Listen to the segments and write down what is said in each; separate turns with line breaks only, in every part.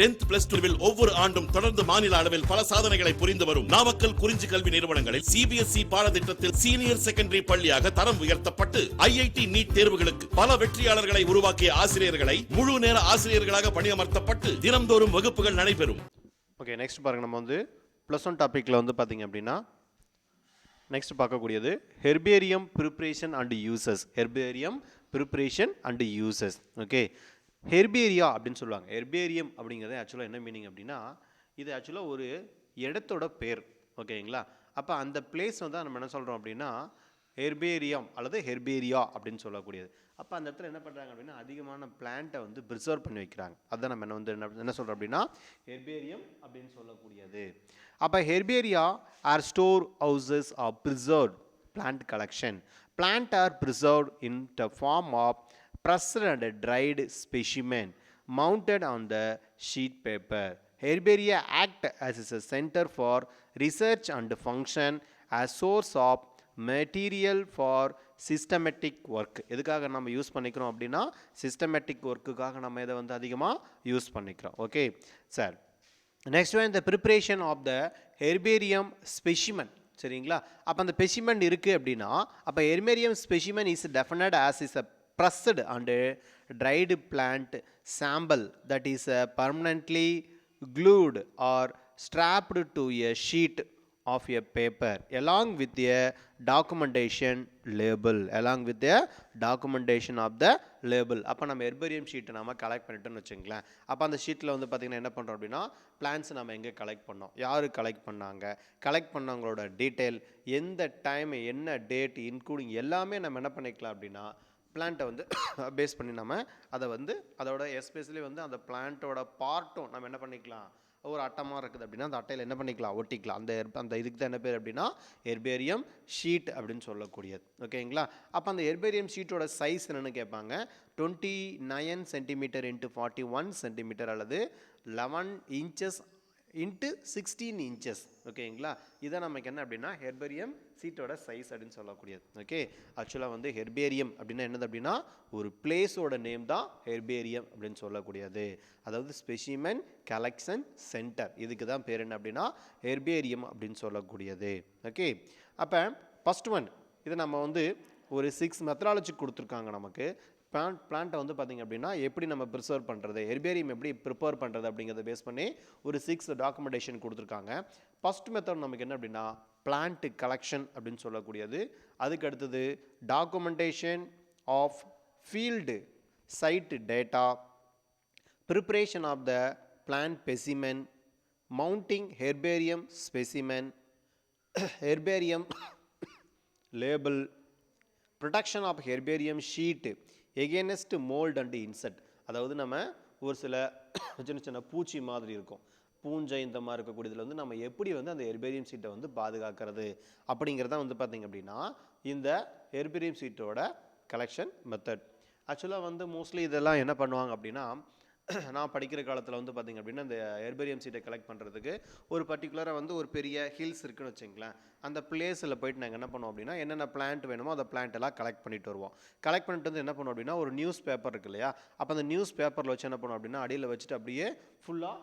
10th plus 12 ஒவ்வொரு ஆண்டும் தொடர்ந்து மாநில அளவில் பல சாதனைகளை புரிந்து வரும் நாமக்கல் குறிஞ்சி கல்வி நிறுவனங்களில் சிபிஎஸ்இ பாடத்திட்டத்தில் சீனியர் செகண்டரி பள்ளியாக தரம் உயர்த்தப்பட்டு ஐஐடி நீட் தேர்வுகளுக்கு பல வெற்றியாளர்களை உருவாக்கிய ஆசிரியர்களை முழு நேர ஆசிரியர்களாக பணியமர்த்தப்பட்டு தினம்தோறும் வகுப்புகள் நடைபெறும்.
ஓகே, நெக்ஸ்ட் பாருங்க, நம்ம வந்து +1 டாபிக்ல வந்து பாத்தீங்க அப்படின்னா நெக்ஸ்ட் பார்க்கக்கூடியது herbarium preparation and uses. Herbarium preparation and uses. Okay, ஹெர்பேரியா அப்படின்னு சொல்லுவாங்க. ஹெர்பேரியம் அப்படிங்கிறது ஆக்சுவலாக என்ன மீனிங் அப்படின்னா, இது ஆக்சுவலாக ஒரு இடத்தோட பேர். ஓகேங்களா? அப்போ அந்த பிளேஸ் வந்து நம்ம என்ன சொல்கிறோம் அப்படின்னா ஹெர்பேரியம் அல்லது ஹெர்பேரியா அப்படின்னு சொல்லக்கூடியது. அப்போ அந்த இடத்துல என்ன பண்ணுறாங்க அப்படின்னா அதிகமான பிளான்ட்டை வந்து ப்ரிசர்வ் பண்ணி வைக்கிறாங்க. அதுதான் நம்ம என்ன சொல்கிறோம் அப்படின்னா ஹெர்பேரியம் அப்படின்னு சொல்லக்கூடியது. அப்போ herbaria are store houses or preserved plant collection. Plant are preserved in the form of pressed and dried specimen mounted on the sheet paper. Herbaria act as a center for research and function as source of material for systematic work. எதுக்காக நம்ம use பண்ணிக்கிறோம் அப்படின்னா systematic workக்காக நம்ம இதை வந்து அதிகமாக use பண்ணிக்கிறோம். Okay sir, next one the preparation of the herbarium specimen. சரிங்களா? அப்போ அந்த ஸ்பெசிமென் இருக்குது அப்படின்னா அப்போ herbarium specimen is defined as is a pressed and dried plant sample that is permanently glued or strapped to a sheet of a paper along with a documentation label. Along with the documentation of the label. அப்போ நம்ம herbarium ஷீட்டை நம்ம collect பண்ணிட்டோம்னு வச்சுங்களேன். அப்போ அந்த ஷீட்டில் வந்து பார்த்திங்கன்னா என்ன பண்ணுறோம் அப்படின்னா பிளான்ஸ் நம்ம எங்கே கலெக்ட் பண்ணோம், யார் கலெக்ட் பண்ணாங்க, கலெக்ட் பண்ணவங்களோட டீட்டெயில், எந்த டைம், என்ன டேட் இன்க்ளூடிங் எல்லாமே நம்ம என்ன பண்ணிக்கலாம் அப்படின்னா பிளான்ட்டை வந்து பேஸ் பண்ணி நம்ம அதை வந்து அதோட எஸ்பெஷலி வந்து அந்த பிளான்ட்டோட பார்ட்டும் நம்ம என்ன பண்ணிக்கலாம் ஒரு அட்டைமாக இருக்குது அப்படின்னா அந்த அட்டையில் என்ன பண்ணிக்கலாம் ஒட்டிக்கலாம். அந்த இதுக்கு தான் என்ன பேர் அப்படின்னா ஹெர்பேரியம் ஷீட் அப்படின்னு சொல்லக்கூடியது. ஓகேங்களா? அப்போ அந்த ஹெர்பேரியம் ஷீட்டோட சைஸ் என்னென்னு கேட்பாங்க. 29 சென்டிமீட்டர் இன்ட்டு 41 சென்டிமீட்டர் அல்லது 11 இன்ச்சஸ் இன்ட்டு 16 இன்ச்சஸ். ஓகேங்களா? இதை நமக்கு என்ன அப்படின்னா ஹெர்பேரியம் சீட்டோட சைஸ் அப்படின்னு சொல்லக்கூடியது. ஓகே, ஆக்சுவலாக வந்து ஹெர்பேரியம் அப்படின்னா என்னது அப்படின்னா ஒரு பிளேஸோட நேம் தான் ஹெர்பேரியம் அப்படின்னு சொல்லக்கூடியது. அதாவது ஸ்பெசிமென் கலெக்ஷன் சென்டர், இதுக்கு தான் பேர் என்ன அப்படின்னா ஹெர்பேரியம் அப்படின்னு சொல்லக்கூடியது. ஓகே, அப்போ ஃபஸ்ட் ஒன் இதை நம்ம வந்து ஒரு 6 மெத்தடாலஜி கொடுத்துருக்காங்க நமக்கு. பிளான்ட்டை வந்து பார்த்திங்க அப்படின்னா எப்படி நம்ம ப்ரிசர்வ் பண்ணுறது, ஹெர்பேரியம் எப்படி ப்ரிப்பேர் பண்ணுறது அப்படிங்கிறத பேஸ் பண்ணி ஒரு 6 டாக்குமெண்டேஷன் கொடுத்துருக்காங்க. ஃபஸ்ட் மெத்தட் நமக்கு என்ன அப்படின்னா பிளான்ட் கலெக்ஷன் அப்படின்னு சொல்லக்கூடியது. அதுக்கு அடுத்தது documentation of field site data, preparation of the plant specimen, mounting herbarium specimen, herbarium label, protection of herbarium sheet against mould and insect. அதாவது நம்ம ஒரு சில சின்ன சின்ன பூச்சி மாதிரி இருக்கும், பூஞ்சை இந்த மாதிரி இருக்கக்கூடியதில் வந்து நம்ம எப்படி வந்து அந்த ஹெர்பேரியம் சீட்டை வந்து பாதுகாக்கிறது அப்படிங்கிறத வந்து பார்த்திங்க அப்படின்னா இந்த ஹெர்பேரியம் சீட்டோட கலெக்ஷன் மெத்தட். ஆக்சுவலாக வந்து மோஸ்ட்லி இதெல்லாம் என்ன பண்ணுவாங்க அப்படின்னா நான் படிக்கிற காலத்தில் வந்து பார்த்திங்க அப்படின்னா இந்த ஹெர்பேரியம் சீட்டை கலெக்ட் பண்ணுறதுக்கு ஒரு பர்டிகுலராக வந்து ஒரு பெரிய ஹில்ஸ் இருக்குன்னு வச்சுங்களேன். அந்த பிளேஸில் போயிட்டு நாங்கள் என்ன பண்ணுவோம் அப்படின்னா என்னென்ன பிளான்ட் வேணுமோ அந்த பிளான்ட் எல்லாம் கலெக்ட் பண்ணிட்டு வருவோம். கலெக்ட் பண்ணிட்டு வந்து என்ன பண்ணுவோம் அப்படின்னா ஒரு நியூஸ் பேப்பர் இருக்கு இல்லையா, அப்போ அந்த நியூஸ் பேப்பரில் வச்சு என்ன பண்ணுவோம் அப்படின்னா அடியில் வச்சுட்டு அப்படியே ஃபுல்லாக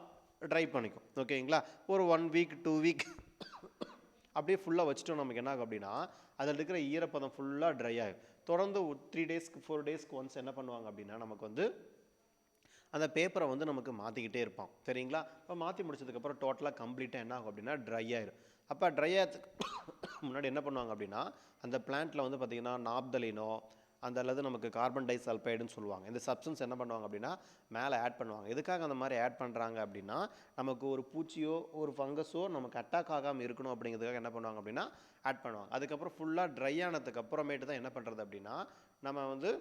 ட்ரை பண்ணிக்கும். ஓகேங்களா? ஒரு 1 வீக் 2 வீக் அப்படியே ஃபுல்லாக வச்சுட்டோம். நமக்கு என்ன ஆகும் அப்படின்னா அதில் இருக்கிற ஈரப்பதம் ஃபுல்லாக ட்ரை ஆகும். தொடர்ந்து 3 டேஸ்க்கு 4 டேஸ்க்கு ஒன்ஸ் என்ன பண்ணுவாங்க அப்படின்னா நமக்கு வந்து அந்த பேப்பரை வந்து நமக்கு மாற்றிக்கிட்டே இருப்பான். சரிங்களா? இப்போ மாற்றி முடிச்சதுக்கப்புறம் டோட்டலாக கம்ப்ளீட்டாக என்ன ஆகும் அப்படின்னா ட்ரை ஆயிரும். அப்போ ட்ரை ஆகிறதுக்கு முன்னாடி என்ன பண்ணுவாங்க அப்படின்னா அந்த பிளான்ட்டில் வந்து பார்த்திங்கன்னா நாப்தலினோ அந்த அல்லது நமக்கு கார்பன் டை சல்ஃபைடுன்னு சொல்லுவாங்க, இந்த சப்ஸ்டன்ஸ் என்ன பண்ணுவாங்க அப்படின்னா மேலே ஆட் பண்ணுவாங்க. எதுக்காக அந்த மாதிரி ஆட் பண்ணுறாங்க அப்படின்னா நமக்கு ஒரு பூச்சியோ ஒரு ஃபங்கஸோ நமக்கு அட்டாக் ஆகாமல் இருக்கணும் அப்படிங்கிறதுக்காக என்ன பண்ணுவாங்க அப்படின்னா ஆட் பண்ணுவாங்க. அதுக்கப்புறம் ஃபுல்லாக ட்ரை ஆனதுக்கு அப்புறமேட்டு தான் என்ன பண்ணுறது அப்படின்னா நம்ம வந்து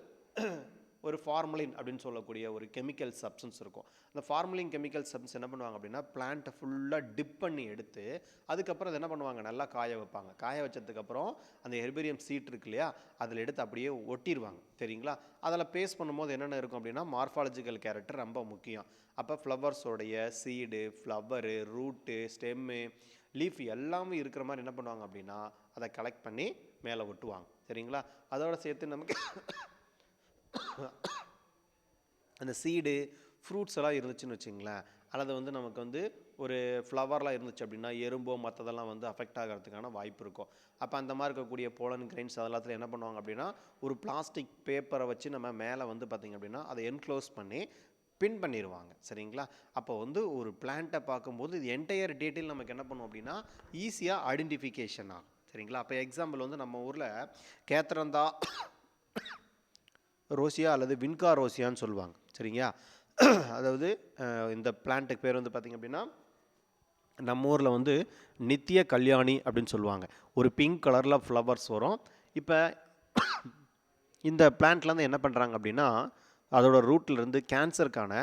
ஒரு ஃபார்மலின் அப்படின்னு சொல்லக்கூடிய ஒரு கெமிக்கல் சப்ஸ்டன்ஸ் இருக்கும். அந்த ஃபார்மலின் கெமிக்கல் சப்ஸ்டன்ஸ் என்ன பண்ணுவாங்க அப்படின்னா பிளான்ட்டை ஃபுல்லாக டிப் பண்ணி எடுத்து அதுக்கப்புறம் அதை என்ன பண்ணுவாங்க நல்லா காய வைப்பாங்க. காய வச்சதுக்கப்புறம் அந்த ஹெர்பேரியம் சீட் இருக்கு இல்லையா அதில் எடுத்து அப்படியே ஒட்டிடுவாங்க. சரிங்களா? அதில் பேஸ்ட் பண்ணும்போது என்னென்ன இருக்கும் அப்படின்னா மார்ஃபாலஜிக்கல் கேரக்டர் ரொம்ப முக்கியம். அப்போ ஃப்ளவர்ஸோடைய seed, flower, root, stem, leaf எல்லாமே இருக்கிற மாதிரி என்ன பண்ணுவாங்க அப்படின்னா அதை கலெக்ட் பண்ணி மேலே ஒட்டுவாங்க. சரிங்களா? அதோட சேர்த்து நமக்கு அந்த சீடு ஃப்ரூட்ஸ் எல்லாம் இருந்துச்சுன்னு வச்சுங்களேன் அல்லது வந்து நமக்கு வந்து ஒரு ஃப்ளவர்லாம் இருந்துச்சு அப்படின்னா எறும்போ மற்றதெல்லாம் வந்து அஃபெக்ட் ஆகிறதுக்கான வாய்ப்பு இருக்கும். அப்போ அந்த மாதிரி இருக்கக்கூடிய போலன் கிரெயின்ஸ் அதெல்லாத்துல என்ன பண்ணுவாங்க அப்படின்னா ஒரு பிளாஸ்டிக் பேப்பரை வச்சு நம்ம மேலே வந்து பார்த்திங்க அப்படின்னா அதை என்க்ளோஸ் பண்ணி பின் பண்ணிடுவாங்க. சரிங்களா? அப்போ வந்து ஒரு பிளான்ட்டை பார்க்கும்போது இது என்டையர் டீட்டெயில் நமக்கு என்ன பண்ணுவோம் அப்படின்னா ஈஸியாக ஐடென்டிஃபிகேஷன் ஆகும். சரிங்களா? அப்போ எக்ஸாம்பிள் வந்து நம்ம ஊரில் கேத்ரந்தா ரோசியா அல்லது வின்கா ரோசியான்னு சொல்லுவாங்க. சரிங்களா? அதாவது இந்த பிளான்ட்டுக்கு பேர் வந்து பார்த்திங்க அப்படின்னா நம்ம ஊரில் வந்து நித்திய கல்யாணி அப்படின்னு சொல்லுவாங்க. ஒரு பிங்க் கலரில் ஃப்ளவர்ஸ் வரும். இப்போ இந்த பிளான்ட்லேருந்து என்ன பண்ணுறாங்க அப்படின்னா அதோட ரூட்லேருந்து கேன்சருக்கான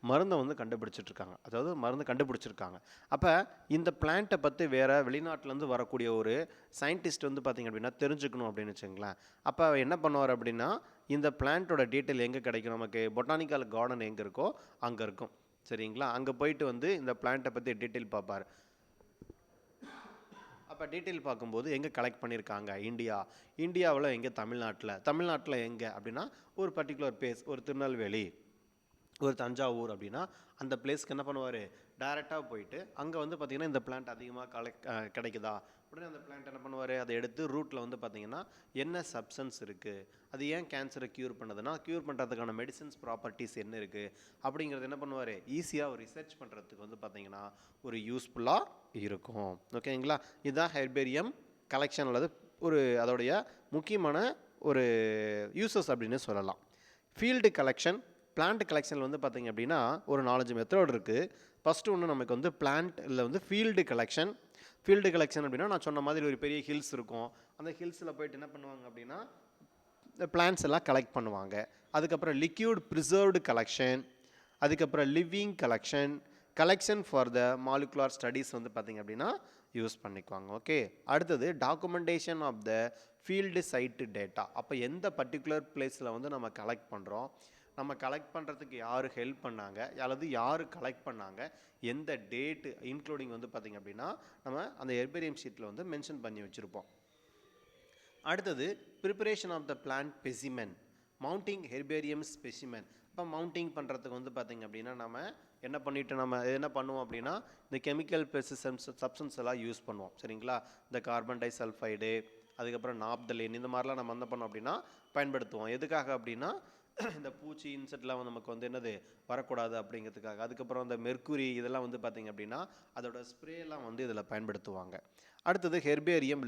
மருந்தை வந்து கண்டுபிடிச்சிட்ருக்காங்க. அதாவது மருந்து கண்டுபிடிச்சிருக்காங்க. அப்போ இந்த பிளான்ட்டை பற்றி வேறு வெளிநாட்டிலேருந்து வரக்கூடிய ஒரு சயின்டிஸ்ட் வந்து பார்த்திங்க அப்படின்னா தெரிஞ்சுக்கணும் அப்படின்னு வச்சுங்களேன். அப்போ என்ன பண்ணுவார் அப்படின்னா இந்த பிளான்ட்டோட டீட்டெயில் எங்கே கிடைக்கும், நமக்கு பொட்டானிக்கல் கார்டன் எங்கே இருக்கோ அங்கே இருக்கும். சரிங்களா? அங்கே போயிட்டு வந்து இந்த பிளான்ட்டை பற்றி டீட்டெயில் பார்ப்பார். அப்போ டீட்டெயில் பார்க்கும்போது எங்கே கலெக்ட் பண்ணியிருக்காங்க, இந்தியாவில் எங்கே, தமிழ்நாட்டில் எங்கே அப்படின்னா ஒரு பர்டிகுலர் பிளேஸ், ஒரு திருநெல்வேலி, ஒரு தஞ்சாவூர் அப்படின்னா அந்த பிளேஸ்க்கு என்ன பண்ணுவார், டைரெக்டாக போயிட்டு அங்கே வந்து பார்த்திங்கன்னா இந்த பிளான்ட் அதிகமாக கிடைக்குதா உடனே அந்த பிளான்ட் என்ன பண்ணுவார், அதை எடுத்து ரூட்டில் வந்து பார்த்திங்கன்னா என்ன சப்ஸ்டன்ஸ் இருக்குது, அது ஏன் கேன்சரை க்யூர் பண்ணுதுன்னா க்யூர் பண்ணுறதுக்கான மெடிசின்ஸ் ப்ராப்பர்ட்டிஸ் என்ன இருக்குது அப்படிங்கிறது என்ன பண்ணுவார் ஈஸியாக ஒரு ரிசர்ச் பண்ணுறதுக்கு வந்து பார்த்திங்கன்னா ஒரு யூஸ்ஃபுல்லாக இருக்கும். ஓகேங்களா? இதுதான் ஹெர்பேரியம் கலெக்ஷன் அல்லது ஒரு அதோடைய முக்கியமான ஒரு யூசஸ் அப்படின்னு சொல்லலாம். ஃபீல்டு கலெக்ஷன், பிளான்ட் கலெக்ஷனில் வந்து பார்த்திங்க அப்படின்னா ஒரு 4-5 மெத்தட் இருக்குது. ஃபஸ்ட்டு ஒன்று நமக்கு வந்து பிளான்ட்டில் வந்து ஃபீல்டு கலெக்ஷன் அப்படின்னா நான் சொன்ன மாதிரி ஒரு பெரிய ஹில்ஸ் இருக்கும். அந்த ஹில்ஸில் போயிட்டு என்ன பண்ணுவாங்க அப்படின்னா இந்த பிளான்ட்ஸ் எல்லாம் கலெக்ட் பண்ணுவாங்க. அதுக்கப்புறம் லிக்யூட் ப்ரிசர்வ்டு கலெக்ஷன், அதுக்கப்புறம் living collection for the molecular studies வந்து பார்த்திங்க அப்படின்னா யூஸ் பண்ணிக்குவாங்க. ஓகே. அடுத்தது documentation of the field site data. அப்போ எந்த பர்டிகுலர் பிளேஸில் வந்து நம்ம கலெக்ட் பண்ணுறோம், நம்ம கலெக்ட் பண்ணுறதுக்கு யார் ஹெல்ப் பண்ணாங்க அல்லது யார் கலெக்ட் பண்ணாங்க, எந்த டேட்டு இன்க்ளூடிங் வந்து பார்த்திங்க அப்படின்னா நம்ம அந்த ஹெர்பேரியம் ஷீட்டில் வந்து மென்ஷன் பண்ணி வச்சுருப்போம். அடுத்தது preparation of the plant specimen, mounting herbarium specimen. இப்போ மவுண்டிங் பண்ணுறதுக்கு வந்து பார்த்திங்க அப்படின்னா நம்ம என்ன பண்ணுவோம் அப்படின்னா இந்த கெமிக்கல் சப்ஸ்டன்ஸ் எல்லாம் யூஸ் பண்ணுவோம். சரிங்களா? இந்த கார்பன் டை சல்ஃபைடு, அதுக்கப்புறம் நாப்தலின், இந்த மாதிரிலாம் நம்ம என்ன பண்ணோம் அப்படின்னா பயன்படுத்துவோம். எதுக்காக அப்படின்னா இந்த பூச்சி இன்செக்ட்லாம் நமக்கு வந்து என்னது வரக்கூடாது அப்படிங்கிறதுக்காக. அதுக்கப்புறம் அந்த மெர்க்குரி இதெல்லாம் வந்து பார்த்திங்க அப்படின்னா அதோட ஸ்ப்ரேலாம் வந்து இதில் பயன்படுத்துவாங்க. அடுத்தது ஹெர்பேரியம்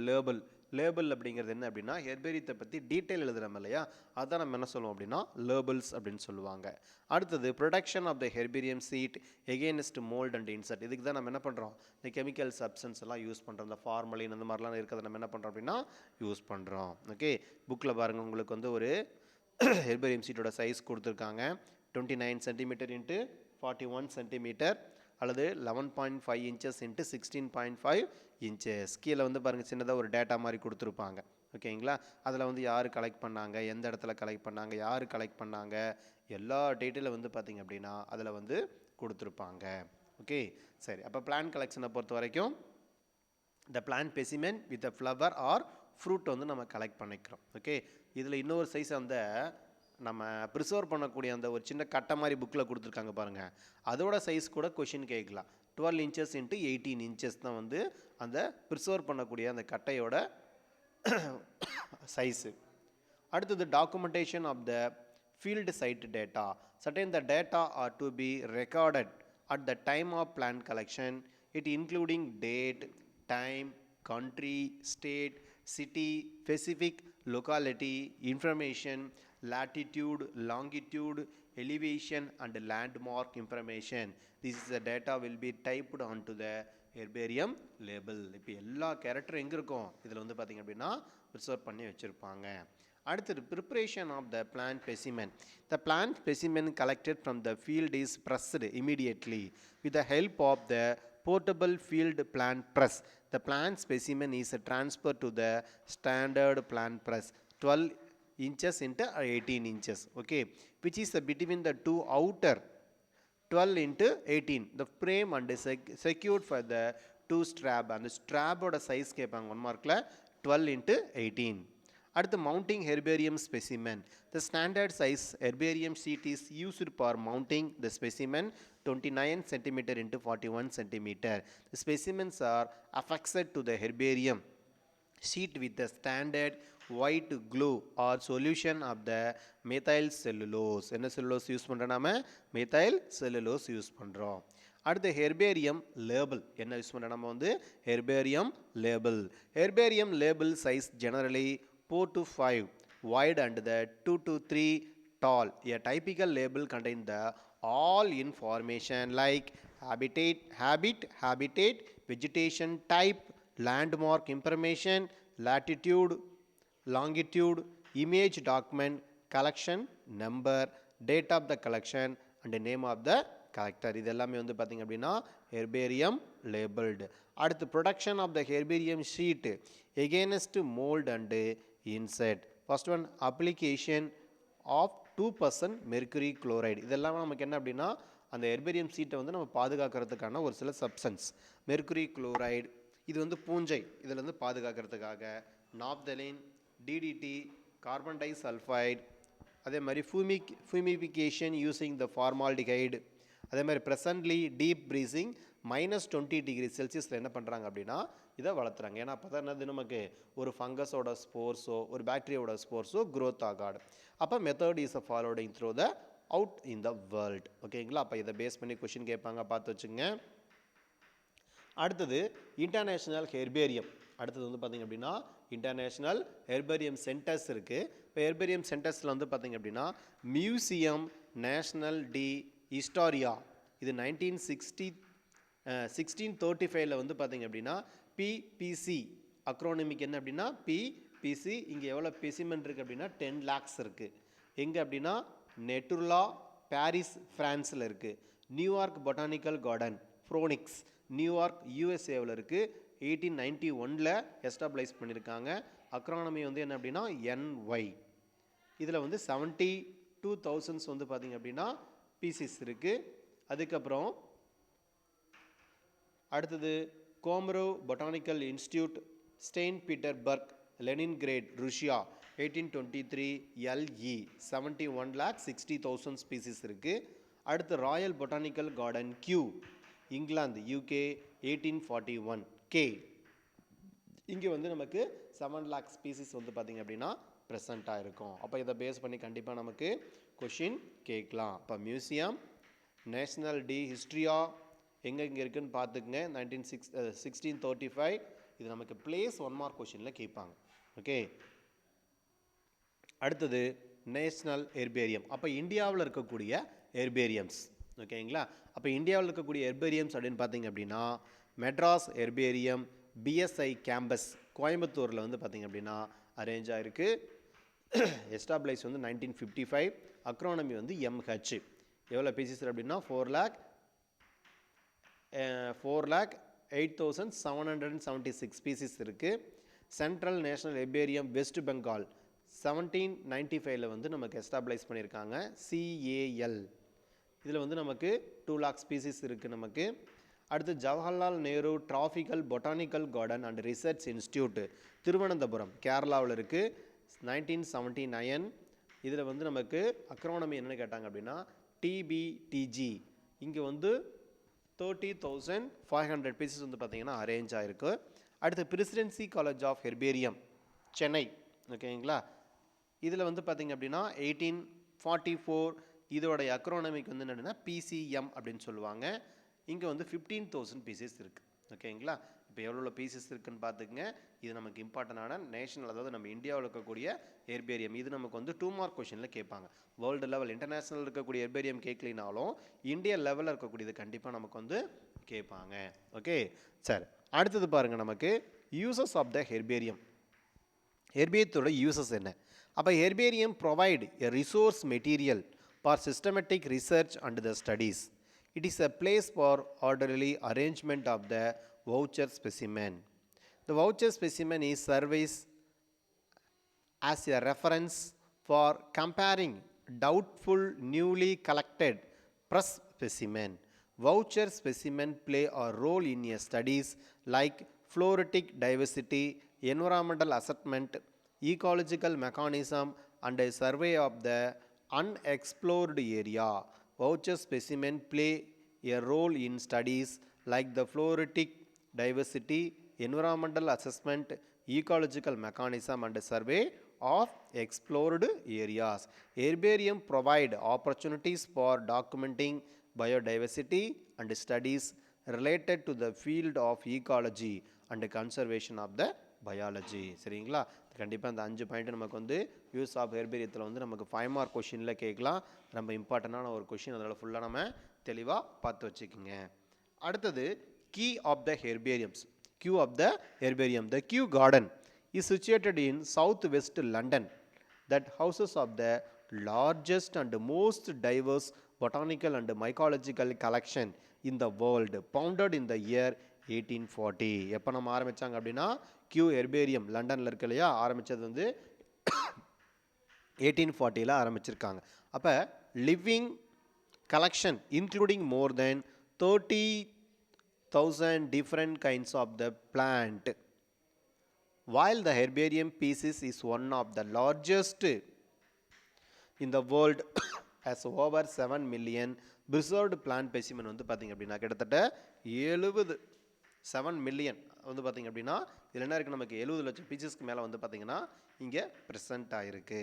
லேபிள் அப்படிங்கிறது என்ன அப்படின்னா ஹெர்பேரியத்தை பற்றி டீட்டெயில் எழுதுகிறோம் இல்லையா, அதான் நம்ம என்ன சொல்லுவோம் அப்படின்னா லேபிள்ஸ் அப்படின்னு சொல்லுவாங்க. அடுத்தது protection of the herbarium sheet against mould and insect. இதுக்கு தான் நம்ம என்ன பண்ணுறோம், இந்த கெமிக்கல் சப்ஸ்டன்ஸ் எல்லாம் யூஸ் பண்ணுறோம். இந்த ஃபார்மலின் அந்த மாதிரிலாம் இருக்கிறத நம்ம என்ன பண்ணுறோம் அப்படின்னா யூஸ் பண்ணுறோம். ஓகே. புக்கில் பாருங்கள், உங்களுக்கு வந்து ஒரு ஹெர்பேரியம் சீட்டோட சைஸ் கொடுத்துருக்காங்க. 29 சென்டிமீட்டர் இன்ட்டு 41 சென்டிமீட்டர் அல்லது 11.5 இன்ச்சஸ் இன்ட்டு 16.5 இன்ச்சஸ். கீழே வந்து பாருங்கள் சின்னதாக ஒரு டேட்டா மாதிரி கொடுத்துருப்பாங்க. ஓகேங்களா? அதில் வந்து யார் கலெக்ட் பண்ணாங்க, எந்த இடத்துல கலெக்ட் பண்ணாங்க, யார் கலெக்ட் பண்ணாங்க, எல்லா டீட்டெயிலும் வந்து பார்த்திங்க அப்படின்னா அதில் வந்து கொடுத்துருப்பாங்க. ஓகே. சரி. அப்போ பிளான்ட் கலெக்ஷனை பொறுத்த வரைக்கும் இந்த plant specimen with a flower or fruit வந்து நம்ம கலெக்ட் பண்ணிக்கிறோம். ஓகே. இதில் இன்னொரு சைஸ் அந்த நம்ம ப்ரிசர்வ் பண்ணக்கூடிய அந்த ஒரு சின்ன கட்டை மாதிரி புக்கில் கொடுத்துருக்காங்க பாருங்கள், அதோட சைஸ் கூட கொஷின் கேட்கலாம். 12 இன்ச்சஸ் இன்ட்டு 18 இன்ச்சஸ் தான் வந்து அந்த ப்ரிசர்வ் பண்ணக்கூடிய அந்த கட்டையோட சைஸு. அடுத்தது documentation of the field site data. Certain the data are to be recorded at the time of plant collection, it including date, time, country, state, city, specific locality, information, latitude, longitude, elevation and landmark information. This is the data will be typed onto the herbarium label. இப்போ எல்லா கேரக்டரும் எங்கே இருக்கும் இதில் வந்து பார்த்திங்க அப்படின்னா preserve பண்ணி வச்சுருப்பாங்க. அடுத்தது preparation of the plant specimen. The plant specimen collected from the field is pressed immediately with the help of the portable field plant press. The plant specimen is transferred to the standard plant press 12 inches into 18 inches, okay, which is between the two outer 12 into 18 the frame and secured for the two strap. and the strap oda size கேட்பாங்க 1 markல 12 into 18. அடுத்து mounting herbarium specimen. The standard size herbarium sheet is used for mounting the specimen 29 centimeter into 41 centimeter. The specimens are affixed to the herbarium sheet with the standard white glue or solution of the methyl cellulose. என்ன cellulose use பண்ணுறோம் நாம methyl cellulose use பண்ணுறோம். அடுத்து herbarium label என்ன use பண்ணுறோம் நம்ம வந்து herbarium label. Herbarium label size generally 4 to 5 wide and the 2 to 3 tall. A typical label contains the all information like habitat, vegetation type, landmark information, latitude, longitude, image document, collection number, date of the collection and the name of the collector. இது எல்லாமே வந்து பார்த்தீங்க அப்படின்னா herbarium labelled. அடுத்து protection of the herbarium sheet against mold and insect. First one application of 2% mercury chloride. இதெல்லாம் நமக்கு என்ன அப்படின்னா அந்த ஹெர்பேரியம் சீட்டை வந்து நம்ம பாதுகாக்கிறதுக்கான ஒரு சில சப்ஸ்டன்ஸ். மெர்க்குரி குளோரைடு இது வந்து பூஞ்சை இதில் வந்து பாதுகாக்கிறதுக்காக. Naphthalene, DDT, carbon disulphide, அதே மாதிரி ஃபியூமிஃபிகேஷன் யூஸிங் த ஃபார்மால்டிகைடு. அதே மாதிரி ப்ரெசன்ட்லி டீப் ப்ரீசிங் -20°C என்ன பண்ணுறாங்க அப்படின்னா இதை வளர்த்துறாங்க. ஏன்னா அப்போ தான் என்னது நமக்கு ஒரு ஃபங்கஸோட ஸ்போர்ஸோ ஒரு பாக்டீரியாவோட ஸ்போர்ஸோ க்ரோத் ஆகாது. அப்போ method is followed through the out in the world. ஓகேங்களா? அப்போ இதை பேஸ் பண்ணி கொஷின் கேட்பாங்க, பார்த்து வச்சுங்க. அடுத்தது இன்டர்நேஷ்னல் ஹெர்பேரியம். அடுத்தது வந்து பார்த்திங்க அப்படின்னா இன்டர்நேஷ்னல் ஹெர்பேரியம் சென்டர்ஸ் இருக்குது. இப்போ ஹெர்பேரியம் சென்டர்ஸில் வந்து பார்த்திங்க அப்படின்னா மியூசியம் நேஷ்னல் டி ஹிஸ்டாரியா இது 1635 வந்து பார்த்திங்க அப்படின்னா பிபிசி அக்ரோனிமிக் என்ன அப்படின்னா பிபிசி. இங்கே எவ்வளோ ஸ்பெசிமென் இருக்குது அப்படின்னா 10 lakhs இருக்குது. எங்கே அப்படின்னா நெட்டுர்லா பாரிஸ் ஃப்ரான்ஸில் இருக்குது. நியூயார்க் பொட்டானிக்கல் கார்டன் ஃப்ரோனிக்ஸ் நியூயார்க் யூஎஸ்ஏவில் இருக்குது. 1891 எஸ்டாப்ளைஸ் பண்ணியிருக்காங்க. அக்ரானமி வந்து என்ன அப்படின்னா என்ஒய். இதில் வந்து 72,000 வந்து பார்த்திங்க அப்படின்னா பீசிஸ் இருக்குது. அதுக்கப்புறம் அடுத்தது கோமரோ பொட்டானிக்கல் இன்ஸ்டியூட் ஸ்டெயின் Petersburg Leningrad Russia 1823 LE 71,60,000 species இருக்குது. அடுத்து royal botanical garden Kew England UK 1841 K. இங்கே வந்து நமக்கு 7 lakh ஸ்பீசிஸ் வந்து பார்த்திங்க அப்படின்னா ப்ரெசண்ட்டாக இருக்கும். அப்போ இதை பேஸ் பண்ணி கண்டிப்பாக நமக்கு கொஷின் கேட்கலாம். இப்போ மியூசியம் நேஷ்னல் டி ஹிஸ்ட்ரியா எங்கே இங்கே இருக்குதுன்னு பார்த்துக்குங்க. 1635 இது நமக்கு பிளேஸ் 1 mark கொஷினில் கேட்பாங்க. ஓகே, அடுத்தது நேஷ்னல் ஹெர்பேரியம். அப்போ இந்தியாவில் இருக்கக்கூடிய ஹெர்பேரியம்ஸ். ஓகேங்களா? அப்போ இந்தியாவில் இருக்கக்கூடிய ஹெர்பேரியம்ஸ் அப்படின்னு பார்த்தீங்க அப்படின்னா மெட்ராஸ் ஹெர்பேரியம் பிஎஸ்ஐ கேம்பஸ் கோயம்புத்தூரில் வந்து பார்த்திங்க அப்படின்னா அரேஞ்ச் ஆகிருக்கு. எஸ்டாப்ளைஸ் வந்து 1955. அக்ரானமி வந்து MH. எவ்வளோ பீசிஸ் அப்படின்னா 4,08,776 ஸ்பீசிஸ் இருக்குது. Central national herbarium west Bengal 1795 வந்து நமக்கு எஸ்டாப்ளைஸ் பண்ணியிருக்காங்க. CAL இதில் வந்து நமக்கு 2 lakh ஸ்பீசிஸ் இருக்குது நமக்கு. அடுத்து Jawaharlal Nehru tropical botanical garden and research institute Thiruvananthapuram கேரளாவில் இருக்குது. 1979 இதில் வந்து நமக்கு அக்ரானமி என்னென்னு கேட்டாங்க அப்படின்னா TBTG. இங்கே வந்து 30,500 பீசஸ் வந்து பார்த்திங்கன்னா அரேஞ்ச் ஆகிருக்கு. அடுத்து Presidency College of herbarium Chennai. ஓகேங்களா? இதில் வந்து பார்த்திங்க அப்படின்னா 1844 இதோடைய அக்ரானமிக்கு வந்து என்னென்னா PCM அப்படின்னு சொல்லுவாங்க. இங்கே வந்து 15,000 பீசஸ் இருக்குது. ஓகேங்களா? இப்போ எவ்வளோ பீசஸ் இருக்குதுன்னு பார்த்துக்குங்க. இது நமக்கு இம்பார்ட்டண்டான நேஷனல், அதாவது நம்ம இந்தியாவில் இருக்கக்கூடிய ஹெர்பேரியம். இது நமக்கு வந்து 2 mark கொஷனில் கேட்பாங்க. வேர்ல்டு லெவல் இன்டர்நேஷ்னல் இருக்கக்கூடிய ஹெர்பேரியம் கேட்கலினாலும் இந்தியா லெவலில் இருக்கக்கூடியது கண்டிப்பாக நமக்கு வந்து கேட்பாங்க. ஓகே, சரி. அடுத்தது பாருங்கள் நமக்கு யூசஸ் ஆஃப் த ஹெர்பேரியம். ஹெர்பேரியத்தோட யூசஸ் என்ன? அப்போ herbarium provide a resource material for systematic research and the studies. It is a place for orderly arrangement of the voucher specimen. The voucher specimen is serves as a reference for comparing doubtful newly collected press specimen. Voucher specimen play a role in a studies like floritic diversity, environmental assessment, ecological mechanism and a survey of the unexplored area. Voucher specimen play a role in studies like the floritic diversity, environmental assessment, ecological mechanism and survey of explored areas. Herbarium provide opportunities for documenting biodiversity and studies related to the field of ecology and conservation of the biology. சரிங்களா? கண்டிப்பாக அந்த 5 point நமக்கு வந்து use of ஹெர்பேரியத்தில் வந்து நமக்கு 5 mark கொஷினில் கேட்கலாம். ரொம்ப இம்பார்ட்டண்டான ஒரு கொஷின், அதனால் ஃபுல்லாக நம்ம தெளிவாக பார்த்து வச்சுக்கோங்க. அடுத்தது key of the herbariums. Kew of the herbarium. The Kew Garden is situated in southwest London that houses of the largest and most diverse botanical and mycological collection in the world, founded in the year 1840. எப்போ நம்ம ஆரம்பித்தாங்க அப்படின்னா Q herbarium லண்டனில் இருக்கு இல்லையா, ஆரம்பித்தது வந்து 1840 ஆரம்பிச்சிருக்காங்க. அப்போ living collection including more then 30,000 different kinds of the plant. While the herbarium species is one of the largest in the world, has over 7 million preserved plant specimen வந்து பார்த்தீங்க அப்படின்னா கிட்டத்தட்ட 7 மில்லியன் வந்து பார்த்தீங்க அப்படின்னா இதில் என்ன இருக்குது, நமக்கு 70 லட்சம் பீசஸ்க்கு மேலே வந்து பார்த்தீங்கன்னா இங்கே ப்ரெசென்ட் ஆகிருக்கு.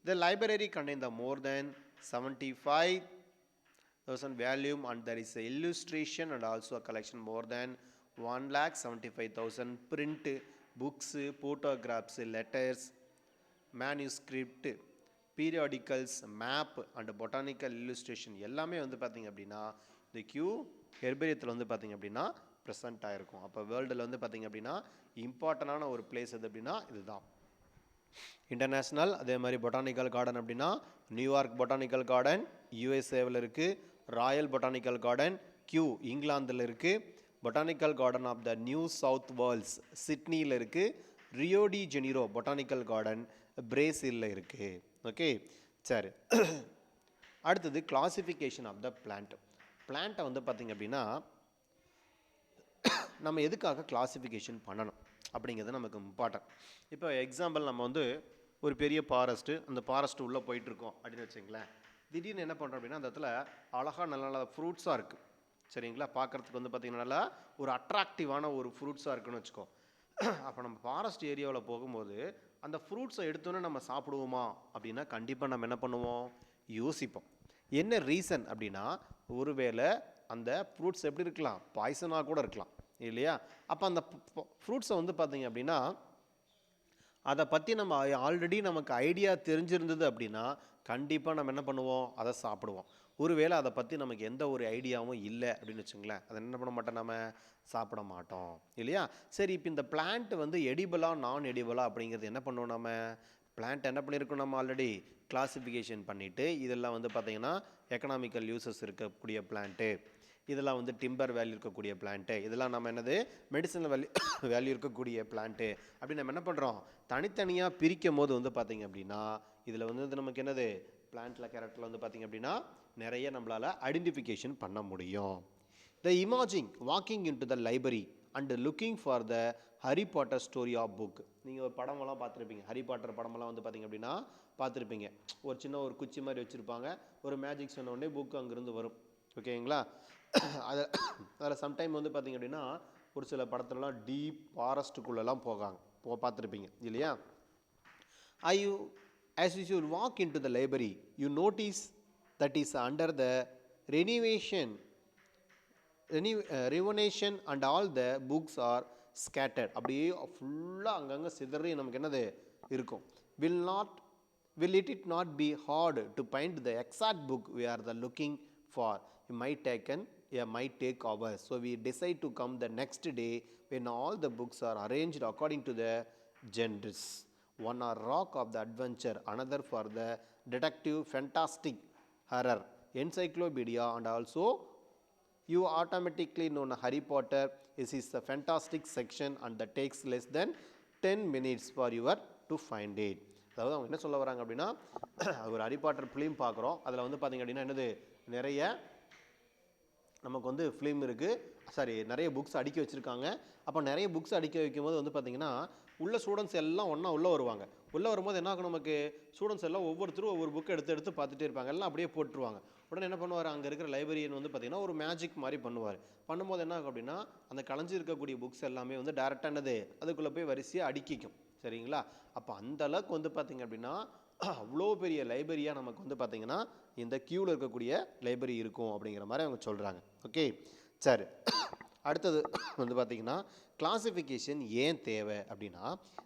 The library contain the more than 75,000 volume and there is a illustration and also a collection more than 1,75,000 print books, photographs, letters, manuscript, periodicals, map and botanical illustration எல்லாமே வந்து பார்த்தீங்க அப்படின்னா இந்த கியூ ஹெர்பேரியத்தில் வந்து பார்த்தீங்க அப்படின்னா ப்ரெசென்ட் ஆகிருக்கும். அப்போ வேர்ல்டில் வந்து பார்த்தீங்க அப்படின்னா இம்பார்ட்டண்டான ஒரு பிளேஸ் எது அப்படின்னா இதுதான். இன்டர்நேஷ்னல் அதே மாதிரி பொட்டானிக்கல் கார்டன் அப்படின்னா நியூயார்க் பொட்டானிக்கல் கார்டன் யூஎஸ்ஏவில் இருக்குது. ராயல் பொட்டானிக்கல் கார்டன் கியூ இங்கிலாந்தில் இருக்குது. Botanical garden of the New South Wales சிட்னியில் இருக்குது. Rio de Janeiro botanical garden பிரேசிலில் இருக்குது. ஓகே, சரி. அடுத்தது கிளாசிஃபிகேஷன் ஆஃப் த பிளான்ட். பிளான்ட்டை வந்து பார்த்திங்க அப்படின்னா நம்ம எதுக்காக கிளாசிஃபிகேஷன் பண்ணணும் அப்படிங்கிறது நமக்கு இம்பார்ட்டன்ட். இப்போ எக்ஸாம்பிள் நம்ம வந்து ஒரு பெரிய ஃபாரஸ்ட்டு, அந்த ஃபாரஸ்ட்டு உள்ளே போயிட்டுருக்கோம் அப்படின்னு வச்சுங்களேன். திடீர்னு என்ன பண்ணுறோம் அப்படின்னா அந்த இடத்துல அழகாக நல்ல நல்ல ஃப்ரூட்ஸாக இருக்குது. சரிங்களா? பார்க்குறதுக்கு வந்து பார்த்திங்கன்னா நல்லா ஒரு அட்ராக்டிவான ஒரு ஃப்ரூட்ஸாக இருக்குன்னு வச்சுக்கோ. அப்போ நம்ம ஃபாரஸ்ட் ஏரியாவில் போகும்போது அந்த ஃப்ரூட்ஸை எடுத்தோன்னே நம்ம சாப்பிடுவோமா அப்படின்னா கண்டிப்பாக நம்ம என்ன பண்ணுவோம், யோசிப்போம். என்ன ரீசன் அப்படின்னா ஒருவேளை அந்த ஃப்ரூட்ஸ் எப்படி இருக்கலாம், பாய்சனாக கூட இருக்கலாம் இல்லையா? அப்போ அந்த ஃப்ரூட்ஸை வந்து பார்த்திங்க அப்படின்னா அதை பற்றி நம்ம ஆல்ரெடி நமக்கு ஐடியா தெரிஞ்சிருந்தது அப்படின்னா கண்டிப்பாக நம்ம என்ன பண்ணுவோம், அதை சாப்பிடுவோம். ஒருவேளை அதை பற்றி நமக்கு எந்த ஒரு ஐடியாவும் இல்லை அப்படின்னு வச்சுங்களேன், அதை என்ன பண்ண மாட்டோம், நம்ம சாப்பிட மாட்டோம் இல்லையா? சரி, இப்போ இந்த பிளான்ட் வந்து எடிபிளா நான் எடிபிளா அப்படிங்கிறது என்ன பண்ணுவோம், நம்ம பிளான்ட் என்ன பண்ணியிருக்கோம், நம்ம ஆல்ரெடி கிளாசிஃபிகேஷன் பண்ணிவிட்டு இதெல்லாம் வந்து பார்த்திங்கன்னா எக்கனாமிக்கல் யூசஸ் இருக்கக்கூடிய பிளான்ட்டு, இதெல்லாம் வந்து டிம்பர் வேல்யூ இருக்கக்கூடிய பிளான்ட்டு, இதெல்லாம் நம்ம என்னது மெடிசனல் வேல்யூ இருக்கக்கூடிய பிளான்ட்டு அப்படி நம்ம என்ன பண்ணுறோம், தனித்தனியாக பிரிக்கும் போது வந்து பார்த்திங்க அப்படின்னா இதில் வந்து நமக்கு என்னது பிளான்ட்டில் கேரக்டரில் வந்து பார்த்திங்க அப்படின்னா நிறைய நம்மளால் ஐடென்டிஃபிகேஷன் பண்ண முடியும். The imaging walking in to the library and looking for the Harry Potter story of book. நீங்கள் ஒரு படமெல்லாம் பார்த்துருப்பீங்க, ஹரி பாட்டர் படமெல்லாம் வந்து பார்த்திங்க அப்படின்னா பார்த்துருப்பீங்க. ஒரு சின்ன ஒரு குச்சி மாதிரி வச்சுருப்பாங்க, ஒரு மேஜிக் சொன்ன உடனே புக்கு அங்கேருந்து வரும். ஓகேங்களா? அதில் சம்டைம் வந்து பார்த்திங்க அப்படின்னா ஒரு சில படத்துலலாம் டீப் ஃபாரஸ்ட்டுக்குள்ளெல்லாம் பார்த்துருப்பீங்க இல்லையா? As you should walk into the library, you notice that is under the renovation and all the books are scattered. அப்படியே ஃபுல்லாக அங்கங்கே சிதறி நமக்கு என்னது இருக்கும். Will it not be hard to find the exact book we are looking for? It might take hours. So we decide to come the next day when all the books are arranged according to the genres. One are rock of the adventure, another for the detective, fantastic, horror, encyclopedia, and also you automatically know Harry Potter is the fantastic section and that takes less than 10 minutes for you to find it. அதாவது அவங்க என்ன சொல்ல வராங்க அப்படின்னா ஒரு Harry Potter film பார்க்குறோம், அதில் வந்து பார்த்திங்க அப்படின்னா என்னது நிறைய நமக்கு வந்து ஃபிலிம் இருக்குது, நிறைய புக்ஸ் அடுக்கி வச்சுருக்காங்க. அப்போ நிறைய புக்ஸ் அடுக்கி வைக்கும்போது வந்து பார்த்திங்கன்னா உள்ள ஸ்டூடெண்ட்ஸ் எல்லாம் ஒன்றா உள்ளே வருவாங்க. உள்ளே வரும்போது என்ன ஆகும், நமக்கு ஸ்டூடெண்ட்ஸ் எல்லாம் ஒவ்வொருத்தரும் ஒவ்வொரு புக் எடுத்து பார்த்துட்டே இருப்பாங்க, எல்லாம் அப்படியே போட்டுருவாங்க. உடனே என்ன பண்ணுவார், அங்கே இருக்கிற லைப்ரரியன் வந்து பார்த்திங்கன்னா ஒரு மேஜிக் மாதிரி பண்ணுவார். பண்ணும்போது என்ன ஆகும் அப்படின்னா அந்த கலைஞ்சி இருக்கக்கூடிய புக்ஸ் எல்லாமே வந்து டேரெக்டாக என்னது அதுக்குள்ளே போய் வரிசையாக அடுக்கிக்கும். சரிங்களா? அப்போ அந்த அளவுக்கு வந்து பார்த்திங்க அப்படின்னா அவ்வளோ பெரிய லைப்ரரியாக நமக்கு வந்து பார்த்திங்கன்னா இந்த கியூவில் இருக்கக்கூடிய லைப்ரரி இருக்கும் அப்படிங்கிற மாதிரி அவங்க சொல்கிறாங்க. ஓகே, சரி. அடுத்தது வந்து பார்த்திங்கன்னா கிளாசிஃபிகேஷன் ஏன் தேவை அப்படின்னா,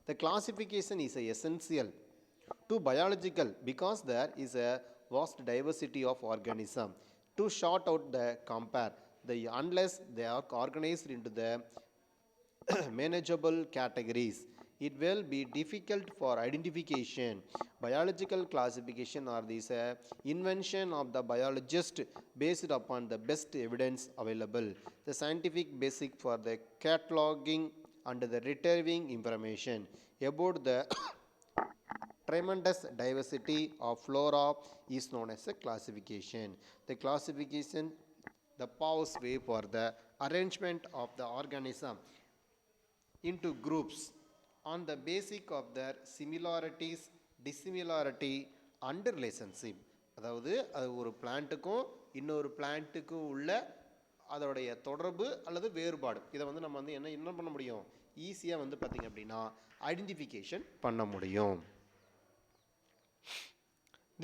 த classification is essential to biological because there is a vast diversity of organism. To sort out the compare the unless they are organized into the manageable categories, it will be difficult for identification. Biological classification are these invention of the biologist based upon the best evidence available. The scientific basic for the cataloging and the retrieving information about the tremendous diversity of flora is known as a classification. The classification the paves way for the arrangement of the organism into groups on the basis of their similarities, dissimilarity and relationship. அதாவது அது ஒரு பிளான்ட்டுக்கும் இன்னொரு பிளான்ட்டுக்கும் உள்ள அதோடைய தொடர்பு அல்லது வேறுபாடு, இதை வந்து நம்ம வந்து என்ன பண்ண முடியும், ஈஸியாக வந்து பார்த்திங்க அப்படின்னா ஐடென்டிஃபிகேஷன் பண்ண முடியும்.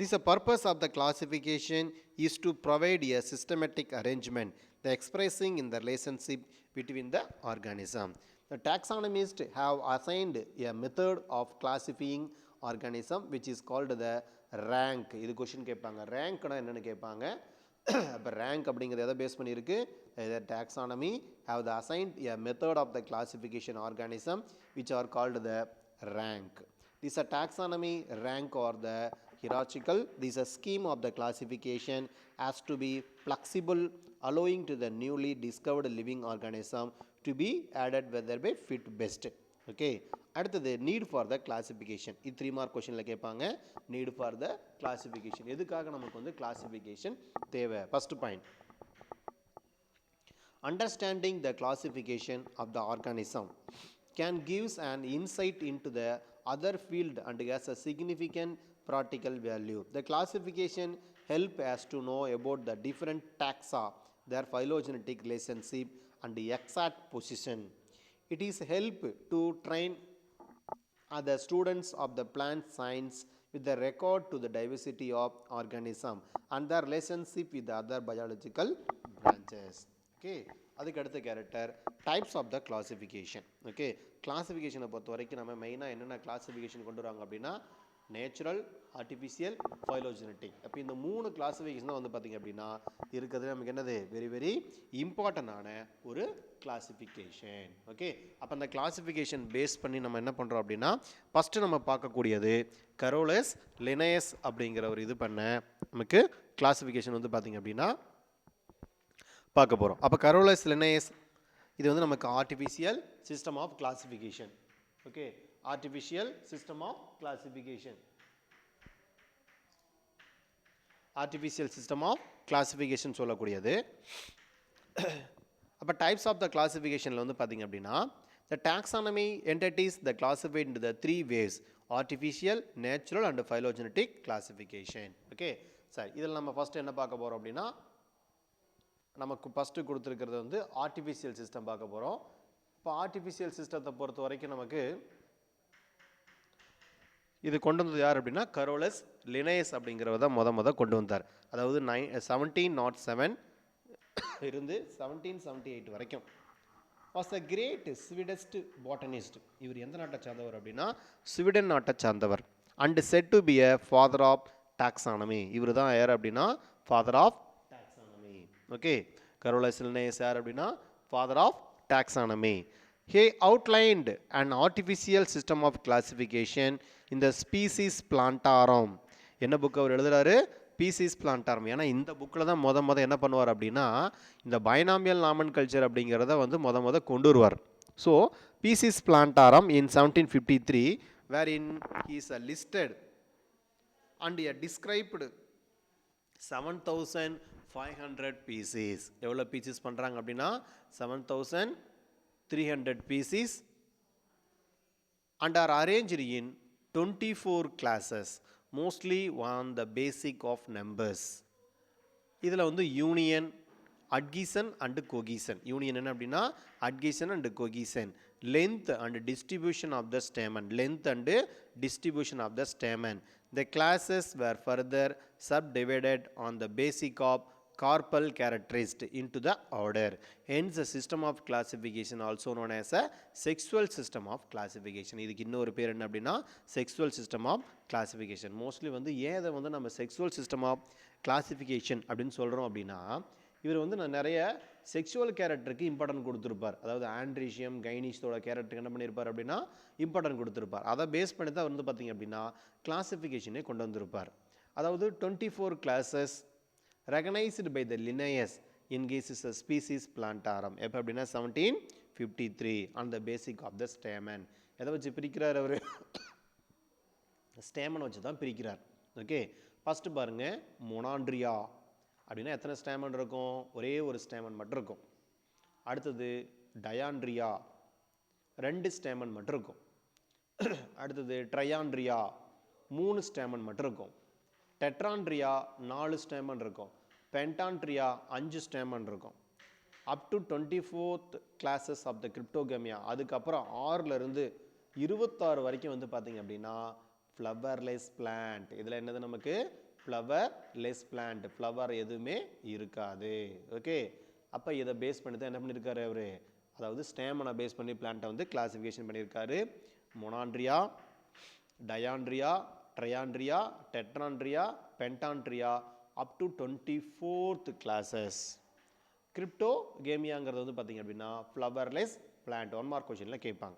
This purpose of the classification is to provide a systematic arrangement, the expressing in the relationship between the organism. The taxonomists have assigned a method of classifying organism which is called the rank. இது question கேட்பாங்க, ரேங்க்னா என்னன்னு கேட்பாங்க. அப்போ rank அப்படிங்கிறது எதை base பண்ணியிருக்கு, taxonomy have the assigned a method of the classification organism which are called the rank. This a taxonomy rank or the hierarchical. This a scheme of the classification has to be flexible, allowing to the newly discovered living organism to be added whether they fit best. Okay, அடுத்தது need for the classification. இது 3 mark கொஸ்டினில் கேட்பாங்க. need for the classification, எதுக்காக நமக்கு வந்து classification தேவை. First point, understanding the classification of the organism can gives an insight into the other field and has a significant practical value. The classification help us to know about the different taxa, their phylogenetic relationship and the exact position. It is help to train the students of the plant science with the record to the diversity of organism and their relationship with the other biological branches. Okay, அதுக்கு அடுத்த character types of the classification. Okay, கிளாசிஃபிகேஷனை பொறுத்த வரைக்கும் நம்ம மெயினாக என்னென்ன classification கொண்டு வராங்க அப்படின்னா நேச்சுரல், ஆர்டிஃபிஷியல், ஃபைலோஜெனட்டிக். அப்போ இந்த 3 கிளாசிஃபிகேஷன் தான் வந்து பார்த்திங்க அப்படின்னா இருக்கிறது நமக்கு என்னது வெரி வெரி இம்பார்ட்டண்டான ஒரு கிளாசிஃபிகேஷன். ஓகே, அப்போ அந்த கிளாசிஃபிகேஷன் பேஸ் பண்ணி நம்ம என்ன பண்ணுறோம் அப்படின்னா ஃபஸ்ட்டு நம்ம பார்க்கக்கூடியது கரோலஸ் லினேயஸ் அப்படிங்கிற ஒரு இது பண்ண நமக்கு கிளாசிஃபிகேஷன் வந்து பார்த்திங்க அப்படின்னா பார்க்க போகிறோம். அப்போ கரோலஸ் லினேயஸ் இது வந்து நமக்கு artificial system of classification. Okay, artificial system of classification, artificial system of classification சொல்லக்கூடியது. அப்போ டைப்ஸ் ஆஃப் த கிளாசிஃபிகேஷனில் வந்து பார்த்திங்க அப்படின்னா the taxonomy entities the classified in the 3 ways, artificial, natural and phylogenetic classification. Okay, சரி, இதில் நம்ம ஃபஸ்ட்டு என்ன பார்க்க போகிறோம் அப்படின்னா நமக்கு ஃபஸ்ட்டு கொடுத்துருக்கிறது வந்து ஆர்டிஃபிஷியல் சிஸ்டம் பார்க்க போகிறோம். இப்போ ஆர்டிஃபிஷியல் சிஸ்டத்தை பொறுத்த வரைக்கும் நமக்கு இது கொண்டு வந்தது யார் அப்படின்னா கரோலஸ் லினேயஸ் அப்படிங்கிறவர் தான் முத கொண்டு வந்தார். அதாவது 1707 இருந்து 1778 வரைக்கும் was a great Swedish botanist. இவர் எந்த நாட்டை சார்ந்தவர் அப்படின்னா ஸ்வீடன் நாட்டை சார்ந்தவர். And said to be a father of taxonomy. இவர் தான் யார் அப்படின்னா father of taxonomy. Okay, Carolus Linnaeus யார் அப்படின்னா father of taxonomy. He outlined an artificial system of classification in the Species Plantarum. என்ன புக் அவர் எழுதுறாரு, Species Plantarum. ஏன்னா இந்த புக்கில் தான் முத என்ன பண்ணுவார் அப்படின்னா இந்த பைனாமியல் நாமன்கல்ச்சர் அப்படிங்கிறத வந்து முத கொண்டு வருவார். So Species Plantarum in 1753 wherein he is listed and he described 7500 species. எவ்வளோ பீசஸ் பண்ணுறாங்க அப்படின்னா 7300 species and are arranged in 24 classes, mostly on the basic of numbers. இதில் வந்து union, adhesion and cohesion. Union என்ன அப்படின்னா adhesion and cohesion. Length and distribution of the stamen. Length and distribution of the stamen. The classes were further subdivided on the basis of carpal characteristics into the order. Hence the system of classification also known as a sexual system of classification. இதுக்கு இன்னொரு பேர் என்ன அப்படின்னா sexual system of classification. Mostly வந்து ஏன் இதை வந்து நம்ம sexual system of classification அப்படின்னு சொல்கிறோம் அப்படின்னா இவர் வந்து நான் நிறைய செக்ஷுவல் கேரக்டருக்கு இம்பார்ட்டன்ட் கொடுத்துருப்பார். அதாவது ஆண்ட்ரீஷியம் கைனிஷோட கேரக்டருக்கு என்ன பண்ணியிருப்பார் அப்படின்னா இம்பார்ட்டன்ட் கொடுத்துருப்பார். அதை பேஸ் பண்ணி தான் வந்து பார்த்திங்க அப்படின்னா கிளாசிஃபிகேஷனே கொண்டு வந்திருப்பார். அதாவது 24 classes recognised by the Linnaeus in cases Species Plantarum. எப்போ அப்படின்னா 1753 on the basic of the stamen. எதை வச்சு பிரிக்கிறார் அவர்? ஸ்டேமனை வச்சு தான் பிரிக்கிறார். ஓகே, ஃபஸ்ட்டு பாருங்கள், மொனாண்ட்ரியா அப்படின்னா எத்தனை ஸ்டேமன் இருக்கும்? ஒரே ஒரு ஸ்டேமன் மட்டும் இருக்கும். அடுத்தது டயாண்ட்ரியா, 2 ஸ்டேமன் மட்டும் இருக்கும். அடுத்தது ட்ரையாண்ட்ரியா, 3 ஸ்டேமன் மட்டும் இருக்கும். டெட்ராண்ட்ரியா 4 ஸ்டேமன் இருக்கும். பென்டாண்ட்ரியா 5 ஸ்டேமன் இருக்கும். Up to 24th classes of the Cryptogamia. அதுக்கப்புறம் 6லேருந்து 26 வரைக்கும் வந்து பார்த்திங்க அப்படின்னா ஃப்ளவர்லெஸ் பிளான்ட். இதில் என்னது நமக்கு? ஃப்ளவர்லெஸ் பிளான்ட். ஃப்ளவர் எதுவுமே இருக்காது. ஓகே, அப்போ இதை பேஸ் பண்ணி தான் என்ன பண்ணியிருக்காரு அவர்? அதாவது ஸ்டேமனை பேஸ் பண்ணி பிளான்ட்டை வந்து கிளாசிஃபிகேஷன் பண்ணியிருக்காரு. மொனாண்ட்ரியா, டயாண்ட்ரியா, ட்ரையாண்ட்ரியா, டெட்ராண்ட்ரியா, பென்டாண்ட்ரியா அப் டு 24th கிளாஸஸ். கிரிப்டோகேமியாங்கிறது வந்து பார்த்திங்க அப்படின்னா ஃப்ளவர்லெஸ் பிளான்ட். 1 மார்க் கொஷனில் கேட்பாங்க.